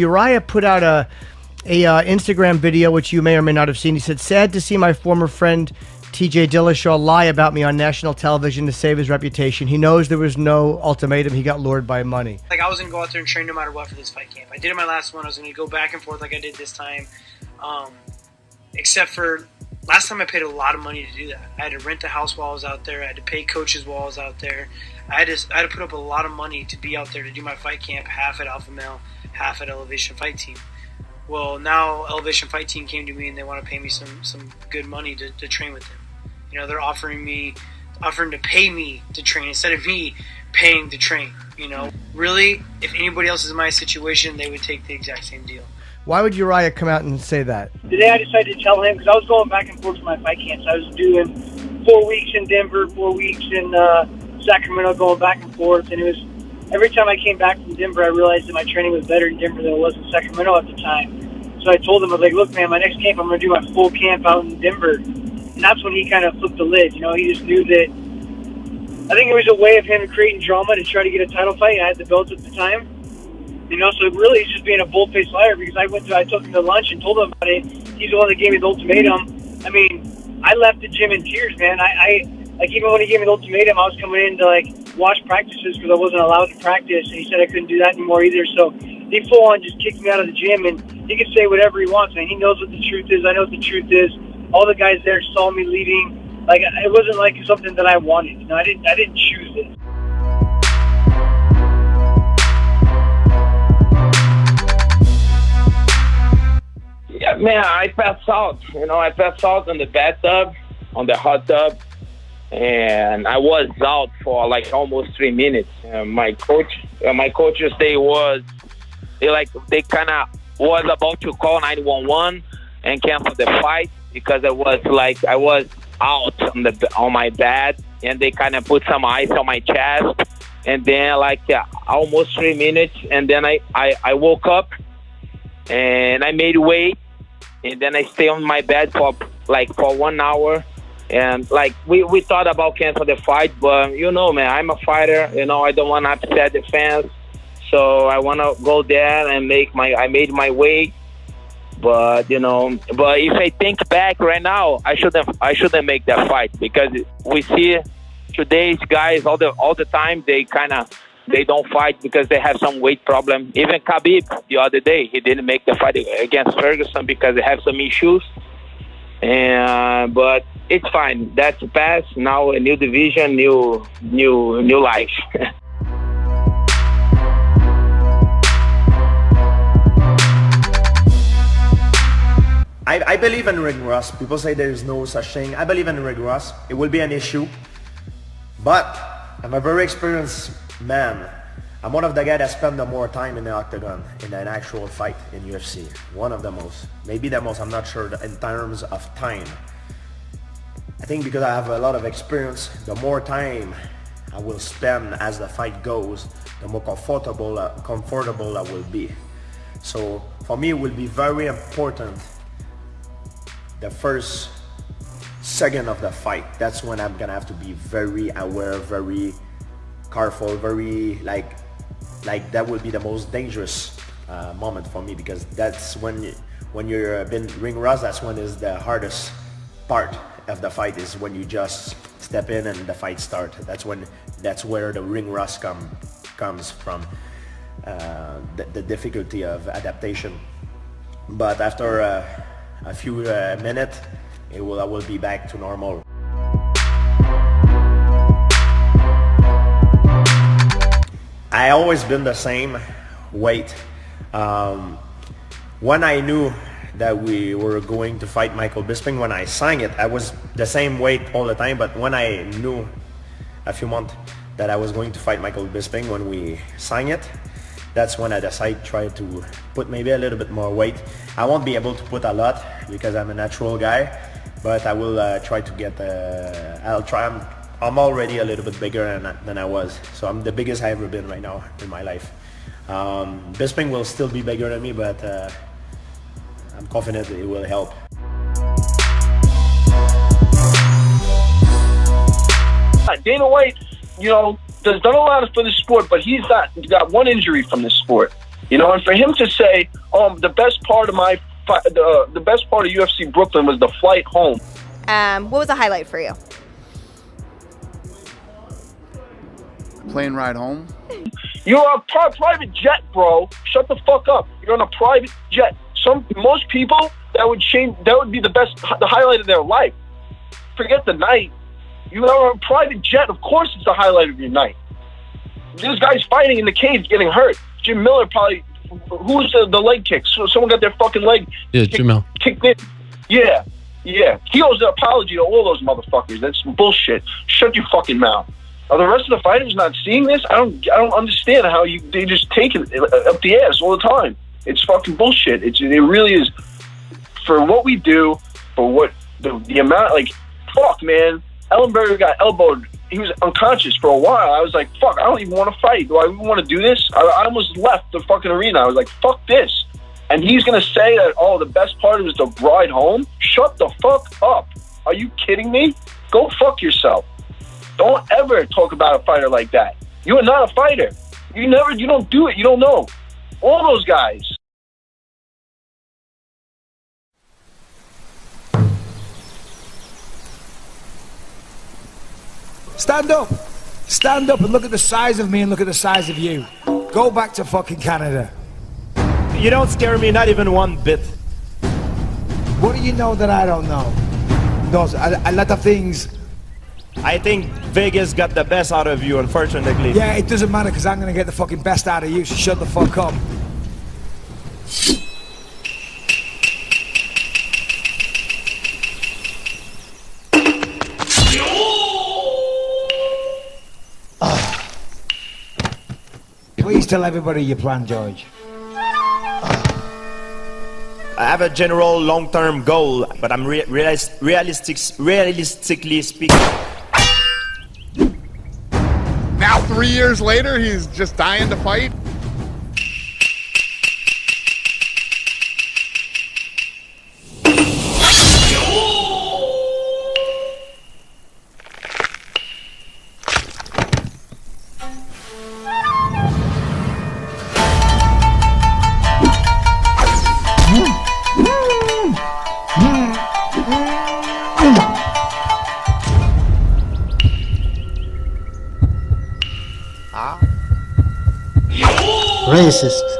Urijah put out a Instagram video, which you may or may not have seen. He said, "Sad to see my former friend TJ Dillashaw lie about me on national television to save his reputation. He knows there was no ultimatum. He got lured by money." Like, I was going to go out there and train no matter what for this fight camp. I did it my last one. I was going to go back and forth like I did this time. Except for last time I paid a lot of money to do that. I had to rent a house while I was out there. I had to pay coaches while I was out there. I had to put up a lot of money to be out there to do my fight camp, half at Alpha Male, half at Elevation Fight Team. Well, now Elevation Fight Team came to me and they want to pay me some good money to train with them. You know, they're offering to pay me to train instead of me paying to train. You know, really, if anybody else is in my situation, they would take the exact same deal. Why would Urijah come out and say that? Today I decided to tell him, because I was going back and forth to my fight camps. I was doing 4 weeks in Denver, 4 weeks in Sacramento, going back and forth. And it was every time I came back from Denver, I realized that my training was better in Denver than it was in Sacramento at the time. So I told him, I was like, look, man, my next camp, I'm going to do my full camp out in Denver. And that's when he kind of flipped the lid. You know, he just knew that. I think it was a way of him creating drama to try to get a title fight. I had the belts at the time. You know, so really he's just being a bold-faced liar, because I took him to lunch and told him about it. He's the one that gave me the ultimatum. I mean, I left the gym in tears, man. Like, even when he gave me the ultimatum, I was coming in to, like, watch practices because I wasn't allowed to practice, and he said I couldn't do that anymore either. So he full-on just kicked me out of the gym, and he can say whatever he wants, man. He knows what the truth is. I know what the truth is. All the guys there saw me leaving. Like, it wasn't like something that I wanted. You know, I didn't choose this. Yeah, man, I passed out. You know, I passed out in the bathtub, on the hot tub, and I was out for like almost 3 minutes. My coaches, they kind of was about to call 911 and cancel the fight, because I was out on my bed, and they kind of put some ice on my chest, and then almost 3 minutes, and then I woke up and I made weight, and then I stayed on my bed for 1 hour, and we thought about canceling the fight, but you know, man, I'm a fighter. You know, I don't want to upset the fans, so I want to go there and I made my weight. But you know, if I think back right now, I shouldn't make that fight, because we see today's guys all the time, they don't fight because they have some weight problem. Even Khabib the other day, he didn't make the fight against Ferguson because they have some issues. But it's fine. That's past. Now a new division, new life. I believe in ring rust. People say there is no such thing. I believe in ring rust. It will be an issue. But I'm a very experienced man. I'm one of the guys that spend the more time in the octagon in an actual fight in UFC. One of the most. Maybe the most, I'm not sure in terms of time. I think because I have a lot of experience, the more time I will spend as the fight goes, the more comfortable I will be. So for me, it will be very important the first second of the fight. That's when I'm gonna have to be very aware, very careful, very like that will be the most dangerous moment for me, because that's when you're been ring rust, that's when is the hardest part of the fight, is when you just step in and the fight start. That's where the ring rust comes from, the difficulty of adaptation. But after a few minutes, I will be back to normal. I always been the same weight. When I knew that we were going to fight Michael Bisping, when I signed it, I was the same weight all the time. But when I knew a few months that I was going to fight Michael Bisping, when we signed it, that's when I decided to try to put maybe a little bit more weight. I won't be able to put a lot because I'm a natural guy, but I will try to get. I'll try. I'm already a little bit bigger than I was, so I'm the biggest I've ever been right now in my life. Bisping will still be bigger than me, but I'm confident it will help. Dana White, you know, has done a lot for the sport, but he's got one injury from this sport. You know, and for him to say, the best part of the best part of UFC Brooklyn was the flight home. What was the highlight for you? Plane ride home. You're on a private jet, bro. Shut the fuck up. You're on a private jet. Most people, that would be the highlight of their life. Forget the night. You are on a private jet. Of course, it's the highlight of your night. This guy's fighting in the cage, getting hurt. Jim Miller probably. Who's the leg kick? So someone got their fucking leg. Yeah, Jim Miller. Kicked in. Yeah. He owes an apology to all those motherfuckers. That's bullshit. Shut your fucking mouth. Are the rest of the fighters not seeing this? I don't understand how they just take it up the ass all the time. It's fucking bullshit. It really is. For what we do, for what the amount, like, fuck, man. Ellenberger got elbowed. He was unconscious for a while. I was like, fuck, I don't even want to fight. Do I even want to do this? I almost left the fucking arena. I was like, fuck this. And he's going to say that, oh, the best part was the ride home? Shut the fuck up. Are you kidding me? Go fuck yourself. Don't ever talk about a fighter like that. You are not a fighter. You don't do it. You don't know. All those guys. Stand up. Stand up and look at the size of me and look at the size of you. Go back to fucking Canada. You don't scare me, not even one bit. What do you know that I don't know? Because a lot of things. I think Vegas got the best out of you, unfortunately. Yeah, it doesn't matter because I'm going to get the fucking best out of you, so shut the fuck up. Please tell everybody your plan, George. I have a general long-term goal, but I'm realistically speaking. Now 3 years later, he's just dying to fight. Racist.